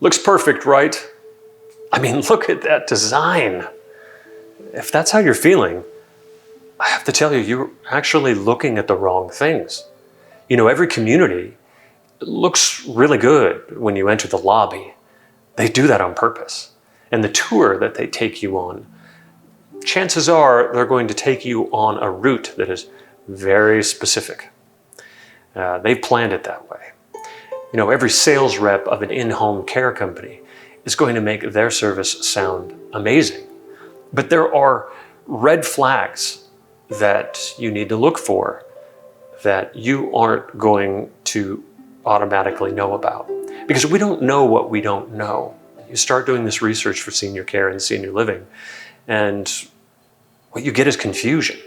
Looks perfect, right? I mean, look at that design. If that's how you're feeling, I have to tell you, you're actually looking at the wrong things. You know, every community looks really good when you enter the lobby. They do that on purpose. And the tour that they take you on, chances are they're going to take you on a route that is very specific. They've planned it that way. You know, every sales rep of an in-home care company is going to make their service sound amazing. But there are red flags that you need to look for that you aren't going to automatically know about. Because we don't know what we don't know. You start doing this research for senior care and senior living, and what you get is confusion.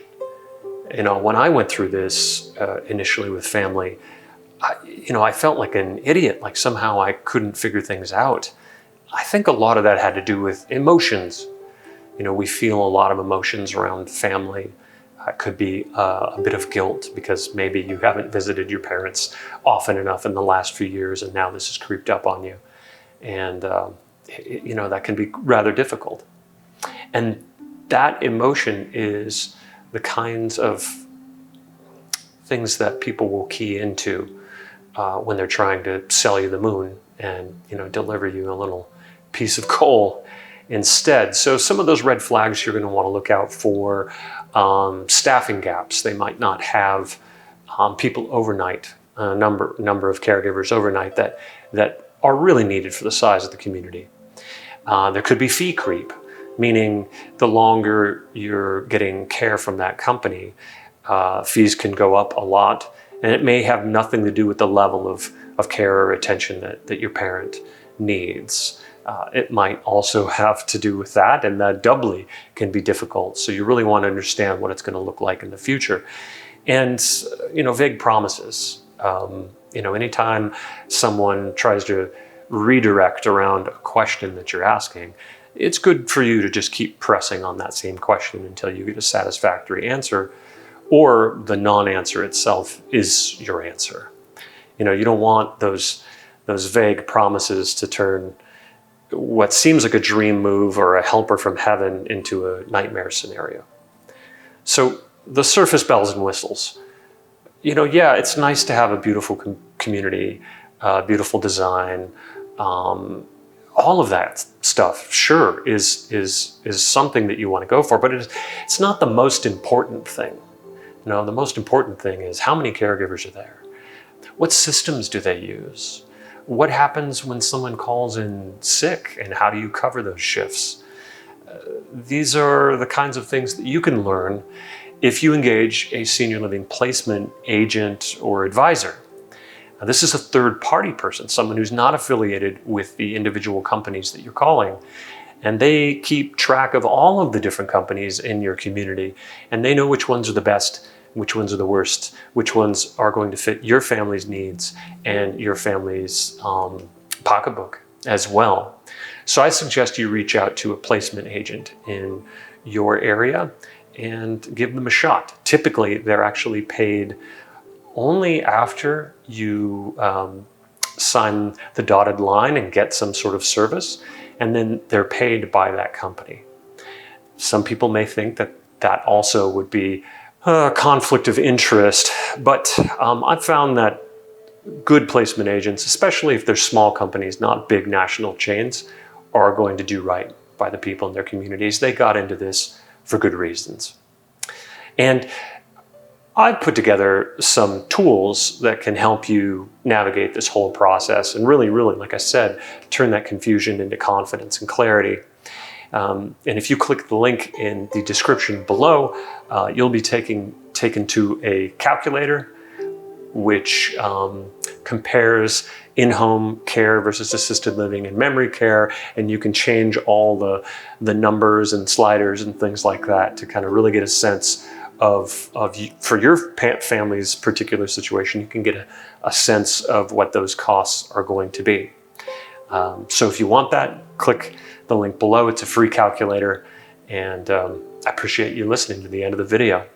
You know, when I went through this initially with family, I felt like an idiot, like somehow I couldn't figure things out. I think a lot of that had to do with emotions. You know, we feel a lot of emotions around family. It could be a bit of guilt because maybe you haven't visited your parents often enough in the last few years and now this has creeped up on you. And, that can be rather difficult. And that emotion is the kinds of things that people will key into when they're trying to sell you the moon and, deliver you a little piece of coal instead. So some of those red flags you're going to want to look out for. Staffing gaps. They might not have people overnight, a number of caregivers overnight that are really needed for the size of the community. There could be fee creep, meaning the longer you're getting care from that company, fees can go up a lot, and it may have nothing to do with the level of care or attention that your parent needs. It might also have to do with that, and that doubly can be difficult. So you really want to understand what it's going to look like in the future. And, vague promises. Anytime someone tries to redirect around a question that you're asking, it's good for you to just keep pressing on that same question until you get a satisfactory answer, or the non-answer itself is your answer. You don't want those vague promises to turn what seems like a dream move or a helper from heaven into a nightmare scenario. So the surface bells and whistles. It's nice to have a beautiful community, beautiful design, all of that stuff, sure, is something that you want to go for, but it's not the most important thing. The most important thing is how many caregivers are there? What systems do they use? What happens when someone calls in sick, and how do you cover those shifts? These are the kinds of things that you can learn if you engage a senior living placement agent or advisor. Now, this is a third-party person, someone who's not affiliated with the individual companies that you're calling. And they keep track of all of the different companies in your community, and they know which ones are the best, which ones are the worst, which ones are going to fit your family's needs and your family's pocketbook as well. So I suggest you reach out to a placement agent in your area and give them a shot. Typically, they're actually paid only after you sign the dotted line and get some sort of service, and then they're paid by that company. Some people may think that also would be a conflict of interest, but I've found that good placement agents, especially if they're small companies, not big national chains, are going to do right by the people in their communities. They got into this for good reasons. And I've put together some tools that can help you navigate this whole process and really, like I said, turn that confusion into confidence and clarity. And if you click the link in the description below, you'll be taken to a calculator which compares in-home care versus assisted living and memory care, and you can change all the numbers and sliders and things like that to kind of really get a sense of for your family's particular situation. You can get a sense of what those costs are going to be. So if you want that, click the link below. It's a free calculator, and I appreciate you listening to the end of the video.